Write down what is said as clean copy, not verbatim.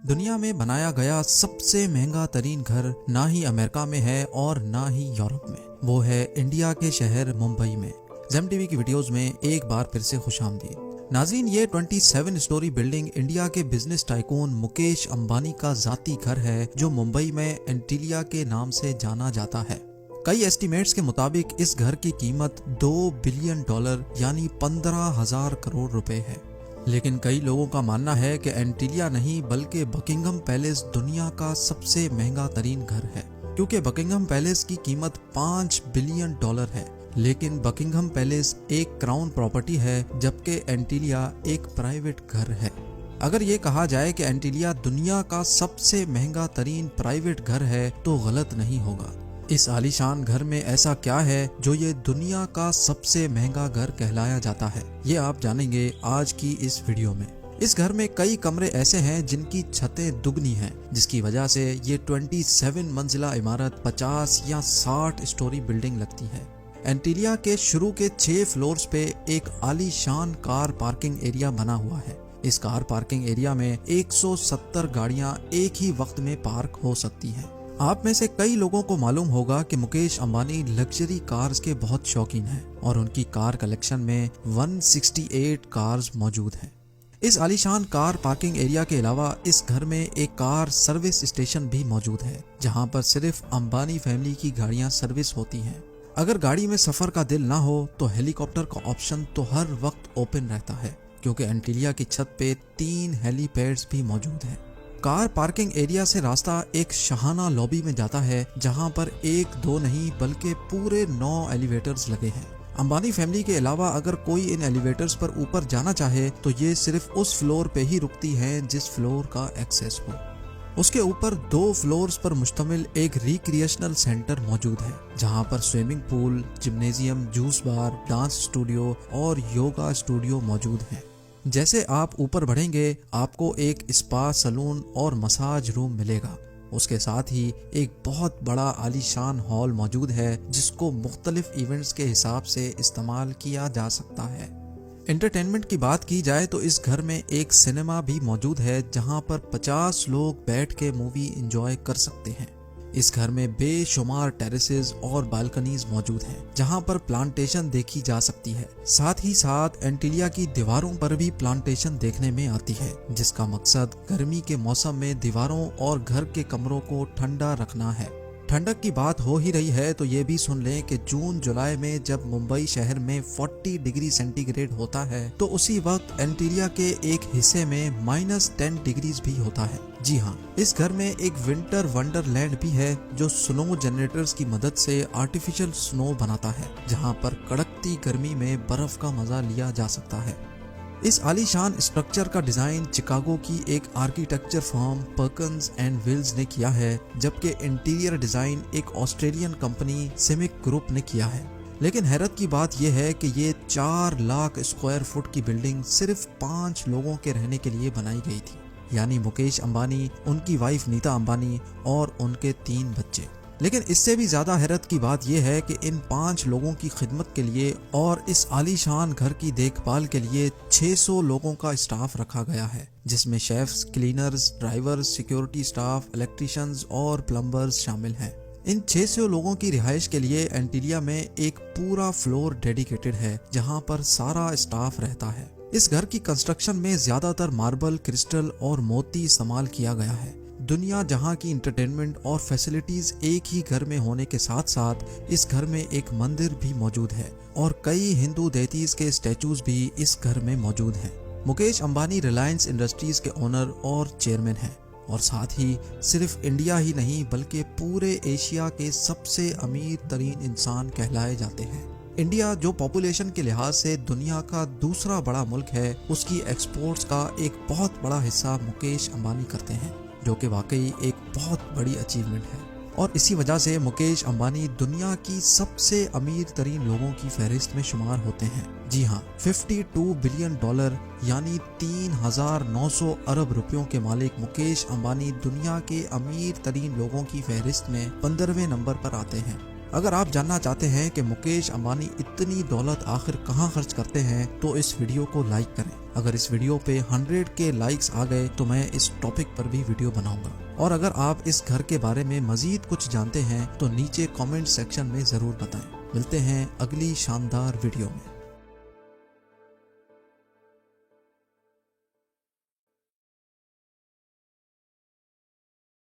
दुनिया में बनाया गया सबसे महंगा तरीन घर ना ही अमेरिका में है और ना ही यूरोप में। वो है इंडिया के शहर मुंबई में। जेम टीवी की वीडियोस में एक बार फिर से खुशामदीद नाज़रीन। ये 27 स्टोरी बिल्डिंग इंडिया के बिजनेस टाइकून मुकेश अंबानी का जाती घर है जो मुंबई में एंटीलिया के नाम से जाना जाता है। कई एस्टिमेट्स के मुताबिक इस घर की कीमत $2 बिलियन यानी 15,000 करोड़ रुपए है। लेकिन कई लोगों का मानना है कि एंटीलिया नहीं बल्कि बकिंघम पैलेस दुनिया का सबसे महंगा तरीन घर है, क्योंकि बकिंघम पैलेस की कीमत $5 बिलियन है। लेकिन बकिंघम पैलेस एक क्राउन प्रॉपर्टी है जबकि एंटीलिया एक प्राइवेट घर है। अगर ये कहा जाए कि एंटीलिया दुनिया का सबसे महंगा तरीन प्राइवेट घर है तो गलत नहीं होगा। इस आलीशान घर में ऐसा क्या है जो ये दुनिया का सबसे महंगा घर कहलाया जाता है, ये आप जानेंगे आज की इस वीडियो में। इस घर में कई कमरे ऐसे हैं जिनकी छतें दुगनी हैं, जिसकी वजह से ये 27 मंजिला इमारत 50 या 60 स्टोरी बिल्डिंग लगती है। एंटीलिया के शुरू के 6 फ्लोर्स पे एक आलीशान कार पार्किंग एरिया बना हुआ है। इस कार पार्किंग एरिया में 170 गाड़ियां एक ही वक्त में पार्क हो सकती हैं। आप में से कई लोगों को मालूम होगा कि मुकेश अंबानी लग्जरी कार्स के बहुत शौकीन हैं और उनकी कार कलेक्शन में 168 कार्स मौजूद हैं। इस आलीशान कार पार्किंग एरिया के अलावा इस घर में एक कार सर्विस स्टेशन भी मौजूद है, जहां पर सिर्फ अंबानी फैमिली की गाड़ियां सर्विस होती हैं। अगर गाड़ी में सफर का दिल ना हो तो हेलीकॉप्टर का ऑप्शन तो हर वक्त ओपन रहता है, क्योंकि एंटीलिया की छत पे 3 हेलीपैड्स भी मौजूद हैं। कार पार्किंग एरिया से रास्ता एक शाहाना लॉबी में जाता है, जहां पर 1-2 नहीं बल्कि पूरे 9 एलिवेटर्स लगे हैं। अंबानी फैमिली के अलावा अगर कोई इन एलिवेटर्स पर ऊपर जाना चाहे तो ये सिर्फ उस फ्लोर पे ही रुकती हैं जिस फ्लोर का एक्सेस हो। उसके ऊपर 2 फ्लोर्स पर मुश्तमिल एक रिक्रिएशनल सेंटर मौजूद है, जहां पर स्विमिंग पूल, जिम्नेजियम, जूस बार, डांस स्टूडियो और योगा स्टूडियो मौजूद हैं। जैसे आप ऊपर बढ़ेंगे आपको एक स्पा, सलून और मसाज रूम मिलेगा। उसके साथ ही एक बहुत बड़ा आलीशान हॉल मौजूद है जिसको मुख्तलिफ इवेंट्स के हिसाब से इस्तेमाल किया जा सकता है। एंटरटेनमेंट की बात की जाए तो इस घर में एक सिनेमा भी मौजूद है, जहां पर 50 लोग बैठ के मूवी एंजॉय कर सकते हैं। इस घर में बेशुमार टेरेसेस और बालकनीज मौजूद हैं, जहां पर प्लांटेशन देखी जा सकती है। साथ ही साथ एंटीलिया की दीवारों पर भी प्लांटेशन देखने में आती है, जिसका मकसद गर्मी के मौसम में दीवारों और घर के कमरों को ठंडा रखना है। ठंडक की बात हो ही रही है तो ये भी सुन लें कि जून जुलाई में जब मुंबई शहर में 40 डिग्री सेंटीग्रेड होता है तो उसी वक्त एंटीलिया के एक हिस्से में -10 डिग्रीज भी होता है। जी हाँ, इस घर में एक विंटर वंडरलैंड भी है जो स्नो जनरेटर्स की मदद से आर्टिफिशियल स्नो बनाता है, जहाँ पर कड़कती गर्मी में बर्फ का मजा लिया जा सकता है। इस आलीशान स्ट्रक्चर का डिजाइन चिकागो की एक architecture firm Perkins and Wills ने किया है, जबकि इंटीरियर डिजाइन एक ऑस्ट्रेलियन कंपनी सिमिक ग्रुप ने किया है। लेकिन हैरत की बात यह है कि ये 4 लाख स्क्वायर फुट की बिल्डिंग सिर्फ 5 लोगों के रहने के लिए बनाई गई थी, यानी मुकेश अंबानी, उनकी वाइफ नीता अंबानी और उनके 3 बच्चे। लेकिन इससे भी ज्यादा हैरत की बात यह है कि इन 5 लोगों की खिदमत के लिए और इस आलीशान घर की देखभाल के लिए 600 लोगों का स्टाफ रखा गया है, जिसमें chefs, cleaners, drivers, security staff, electricians और प्लम्बर्स शामिल हैं। इन 600 लोगों की रिहाइश के लिए एंटीलिया में एक पूरा फ्लोर डेडिकेटेड है, जहां पर सारा स्टाफ रहता है। इस घर की कंस्ट्रक्शन में ज्यादातर मार्बल, क्रिस्टल और मोती इस्तेमाल किया गया है। दुनिया जहां की इंटरटेनमेंट और फैसिलिटीज एक ही घर में होने के साथ साथ इस घर में एक मंदिर भी मौजूद है और कई हिंदू देवताओं के स्टैचूज भी इस घर में मौजूद हैं। मुकेश अंबानी रिलायंस इंडस्ट्रीज के ओनर और चेयरमैन हैं और साथ ही सिर्फ इंडिया ही नहीं बल्कि पूरे एशिया के सबसे अमीर तरीन इंसान कहलाए जाते हैं। इंडिया जो पॉपुलेशन के लिहाज से दुनिया का दूसरा बड़ा मुल्क है, उसकी एक्सपोर्ट्स का एक बहुत बड़ा हिस्सा मुकेश अंबानी करते हैं, जो कि वाकई एक बहुत बड़ी अचीवमेंट है। और इसी वजह से मुकेश अंबानी दुनिया की सबसे अमीर तरीन लोगों की फहरिस्त में शुमार होते हैं। जी हाँ, $52 बिलियन यानी 3,900 अरब रुपयों के मालिक मुकेश अंबानी दुनिया के अमीर तरीन लोगों की फहरिस्त में 15वें नंबर पर आते हैं। अगर आप जानना चाहते हैं कि मुकेश अंबानी इतनी दौलत आखिर कहां खर्च करते हैं तो इस वीडियो को लाइक करें। अगर इस वीडियो पे 100 के लाइक्स आ गए तो मैं इस टॉपिक पर भी वीडियो बनाऊंगा। और अगर आप इस घर के बारे में मजीद कुछ जानते हैं तो नीचे कमेंट सेक्शन में जरूर बताएं। मिलते हैं अगली शानदार वीडियो में।